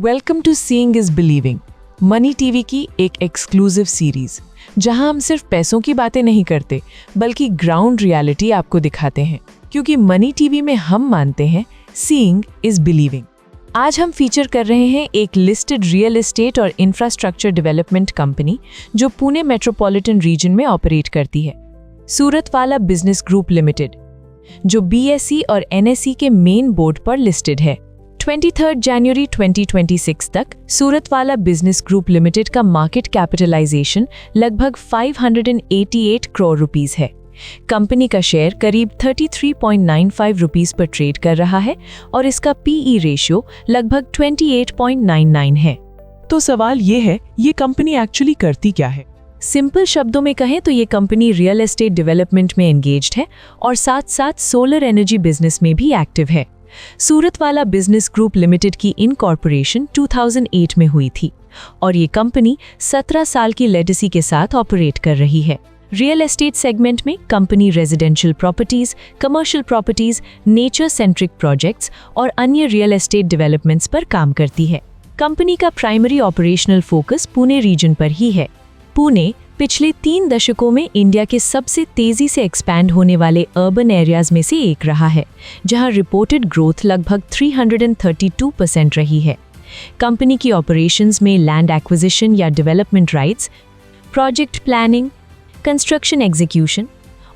Welcome to seeing is believing, money TV की एक exclusive series जहां हम सिर्फ पैसों की बातें नहीं करते बल्कि ग्राउंड रियलिटी आपको दिखाते हैं, क्योंकि मनी टीवी में हम मानते हैं सीइंग इज बिलीविंग। आज हम फीचर कर रहे हैं एक लिस्टेड रियल एस्टेट और इंफ्रास्ट्रक्चर डेवलपमेंट कंपनी जो पुणे मेट्रोपॉलिटन रीजन में ऑपरेट करती है, सूरतवाला बिजनेस ग्रुप लिमिटेड, जो BSE और NSE के मेन बोर्ड पर लिस्टेड है। 23 जनवरी 2026 तक सूरतवाला बिजनेस ग्रुप लिमिटेड का मार्केट कैपिटलाइजेशन लगभग 588 करोड़ रुपीस है। कंपनी का शेयर करीब 33.95 रुपीस पर ट्रेड कर रहा है और इसका PE रेशियो लगभग 28.99 है। तो सवाल ये है, ये कंपनी एक्चुअली करती क्या है? सिंपल शब्दों में कहें तो ये कंपनी रियल एस्टेट डेवलपमेंट में एंगेज्ड है और साथ साथ सोलर एनर्जी बिजनेस में भी एक्टिव है। सूरतवाला बिजनेस ग्रुप लिमिटेड की इनकॉर्पोरेशन 2008 में हुई थी और ये कंपनी 17 साल की लेगेसी के साथ ऑपरेट कर रही है। रियल एस्टेट सेगमेंट में company residential properties, commercial properties, nature centric projects और अन्य रियल एस्टेट डेवलपमेंट्स पर काम करती है। कंपनी का primary operational focus Pune region पर ही है। पुणे पिछले 3 दशकों में इंडिया के सबसे तेजी से एक्सपैंड होने वाले अर्बन एरियाज में से एक रहा है, जहां रिपोर्टेड ग्रोथ लगभग 332% रही है। कंपनी की ऑपरेशंस में लैंड एक्विजिशन या development rights, project planning, construction execution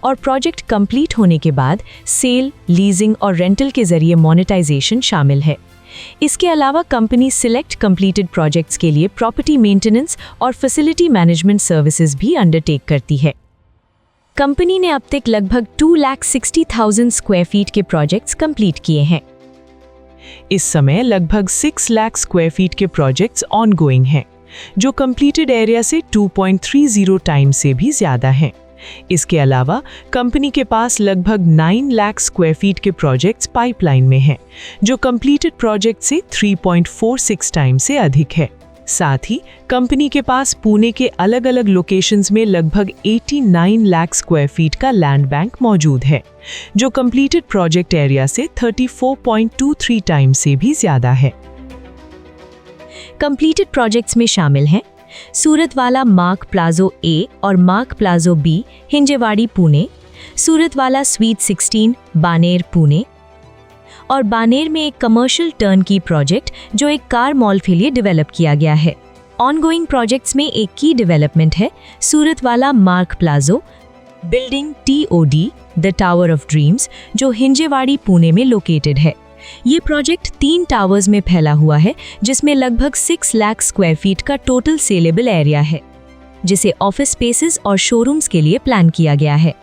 और प्रोजेक्ट कंप्लीट होने के बाद सेल, लीजिंग और रेंटल के जरिए मोनेटाइजेशन शामिल है। इसके अलावा कंपनी सिलेक्ट कंप्लीटेड प्रोजेक्ट्स के लिए प्रॉपर्टी मेंटेनेंस और फैसिलिटी मैनेजमेंट सर्विसेज भी अंडरटेक करती है। कंपनी ने अब तक लगभग 2,60,000 स्क्वायर फीट के प्रोजेक्ट्स कंप्लीट किए हैं। इस समय लगभग 6 लाख स्क्वायर फीट के प्रोजेक्ट्स ऑनगोइंग हैं, जो कंप्लीटेड एरिया से 2.30 टाइम्स से भी ज्यादा हैं। इसके अलावा कंपनी के पास लगभग 9 लाख स्क्वायर फीट के प्रोजेक्ट्स पाइपलाइन में हैं, जो कंप्लीटेड प्रोजेक्ट से 3.46 टाइम्स से अधिक है। साथ ही कंपनी के पास पुणे के अलग अलग लोकेशंस में लगभग 89 लाख स्क्वायर फीट का लैंड बैंक मौजूद है, जो कंप्लीटेड प्रोजेक्ट एरिया से 34.23 टाइम्स से भी ज्यादा है। कंप्लीटेड प्रोजेक्ट्स में शामिल हैं सूरतवाला मार्क प्लाजो A और mark palazzo B, Hinjewadi Pune, Suratwala sweet 16 Baner Pune और बानेर में एक कमर्शियल टर्न की प्रोजेक्ट जो एक कार मॉल के लिए डेवलप किया गया है। ऑनगोइंग प्रोजेक्ट्स में एक की डेवलपमेंट है Suratwala mark palazzo building TOD the tower of dreams, जो हिंजेवाड़ी पुणे में लोकेटेड है। ये प्रोजेक्ट 3 टावर्स में फैला हुआ है, जिसमें लगभग 6 लाख स्क्वायर फीट का टोटल सेलेबल एरिया है, जिसे ऑफिस स्पेसेस और शोरूम्स के लिए प्लान किया गया है।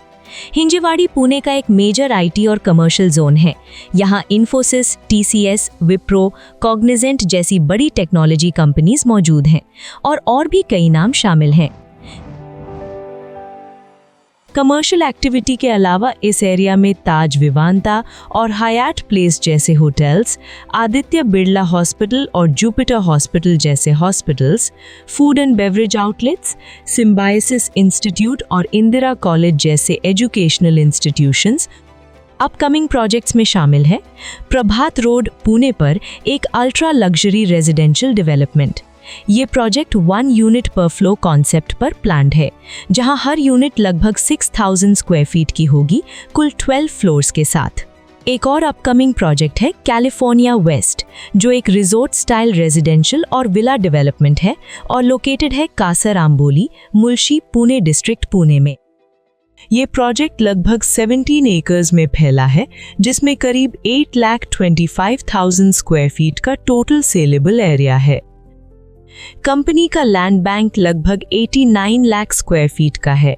हिंजेवाड़ी पुणे का एक मेजर IT और कमर्शियल जोन है। यहाँ इन्फोसिस, TCS, विप्रो, कॉग्निजेंट जैसी बड़ी टेक्नोलॉजी कंपनीज मौजूद हैं और भी कई नाम शामिल हैं। कमर्शियल एक्टिविटी के अलावा इस एरिया में ताज विवांता और हयात प्लेस जैसे होटल्स, आदित्य बिरला हॉस्पिटल और जुपिटर हॉस्पिटल जैसे hospitals, food and beverage outlets, symbiosis institute और इंदिरा कॉलेज जैसे एजुकेशनल इंस्टीट्यूशंस अपकमिंग प्रोजेक्ट्स में शामिल है। प्रभात रोड पुणे पर एक अल्ट्रा लग्जरी रेजिडेंशियल डेवलपमेंट। ये प्रोजेक्ट 1 यूनिट पर फ्लो कॉन्सेप्ट पर प्लान्ड है, जहां हर यूनिट लगभग 6,000 स्क्वायर फीट की होगी, कुल 12 फ्लोर्स के साथ। एक और अपकमिंग प्रोजेक्ट है कैलिफोर्निया वेस्ट, जो एक रिजॉर्ट स्टाइल रेजिडेंशियल और विला डेवलपमेंट है और लोकेटेड है कासर आम्बोली, मुल्शी, पुणे डिस्ट्रिक्ट पुणे में। ये प्रोजेक्ट लगभग 17 एकर्स में फैला है, जिसमें करीब 8,25,000 स्क्वायर फीट का टोटल सेलेबल एरिया है। कंपनी का लैंड बैंक लगभग 89 लाख स्क्वायर फीट का है।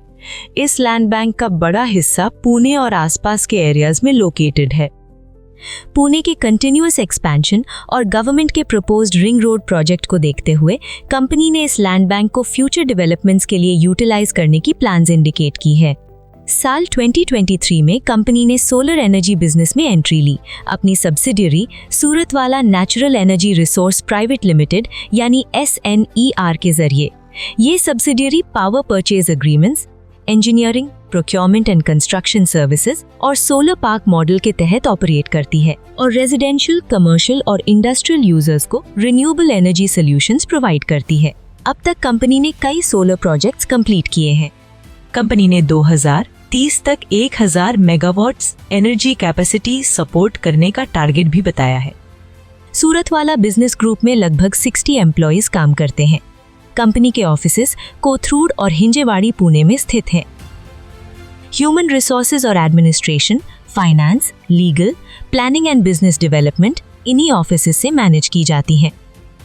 इस लैंड बैंक का बड़ा हिस्सा पुणे और आसपास के एरियाज में लोकेटेड है। पुणे के कंटिन्यूअस एक्सपेंशन और गवर्नमेंट के प्रपोज्ड रिंग रोड प्रोजेक्ट को देखते हुए कंपनी ने इस लैंड बैंक को फ्यूचर डेवलपमेंट्स के लिए यूटिलाइज करने की प्लान्स इंडिकेट की है। साल 2023 में कंपनी ने सोलर एनर्जी बिजनेस में एंट्री ली, अपनी subsidiary Suratwala natural energy resource private limited यानी SNER के जरिए। ये subsidiary power purchase agreements, engineering, procurement and construction services और सोलर पार्क मॉडल के तहत ऑपरेट करती है और रेजिडेंशियल, कमर्शियल और इंडस्ट्रियल यूजर्स को रिन्यूएबल एनर्जी सॉल्यूशंस प्रोवाइड करती है। अब तक कंपनी ने कई सोलर प्रोजेक्ट्स कंप्लीट किए हैं। कंपनी ने 2030 तक 1000 मेगावाट्स एनर्जी कैपेसिटी सपोर्ट करने का टारगेट भी बताया है। सूरत वाला बिजनेस ग्रुप में लगभग 60 एम्प्लॉइज काम करते हैं। कंपनी के ऑफिसेस कोथरूड और हिंजेवाड़ी, पुणे में स्थित हैं। ह्यूमन रिसोर्सेज और administration, finance, legal, planning and business development इन्हीं ऑफिसेस से मैनेज की जाती हैं।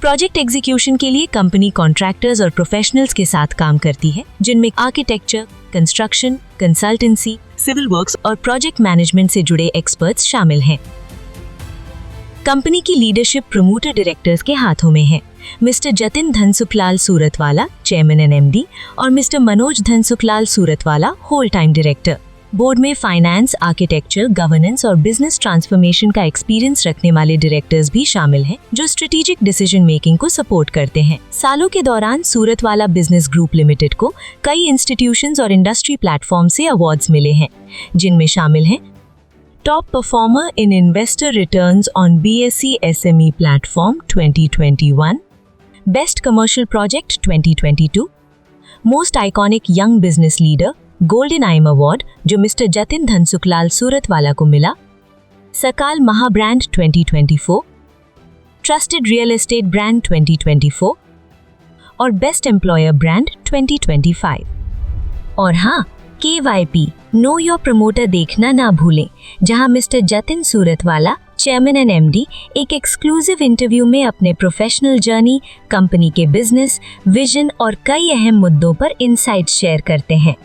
प्रोजेक्ट एग्जीक्यूशन के लिए कंपनी कॉन्ट्रैक्टर्स और प्रोफेशनल्स के साथ काम करती है, जिनमें architecture, construction, consultancy, civil works और प्रोजेक्ट मैनेजमेंट से जुड़े एक्सपर्ट्स शामिल हैं। कंपनी की लीडरशिप प्रमोटर डायरेक्टर्स के हाथों में है। Mister Jatin Dhansukhlal Suratwala, chairman and MD, और mister Manoj Dhansukhlal Suratwala, whole time director. Board में फाइनेंस, आर्किटेक्चर, गवर्नेंस और बिजनेस ट्रांसफॉर्मेशन का एक्सपीरियंस रखने वाले डायरेक्टर्स भी शामिल हैं, जो स्ट्रेटेजिक डिसीजन मेकिंग को सपोर्ट करते हैं। सालों के दौरान सूरतवाला बिजनेस ग्रुप लिमिटेड को कई इंस्टीट्यूशंस और इंडस्ट्री प्लेटफॉर्म से अवार्ड्स मिले हैं, जिनमें शामिल हैं top performer in investor returns on BSE SME platform 2021, best commercial project 2022, most iconic young business leader golden आइम अवार्ड जो मिस्टर जतिन धनसुखलाल सूरतवाला को मिला, सकाल महाब्रांड 2024, ट्रस्टेड रियल एस्टेट ब्रांड 2024 और बेस्ट एम्प्लॉयर ब्रांड 2025। और हाँ, KYP नो योर प्रमोटर देखना ना भूलें, जहां mister Jatin Suratwala, chairman and MD, एक एक्सक्लूसिव इंटरव्यू में अपने प्रोफेशनल जर्नी, कंपनी के बिजनेस, विजन और कई अहम मुद्दों पर इनसाइट्स शेयर करते हैं।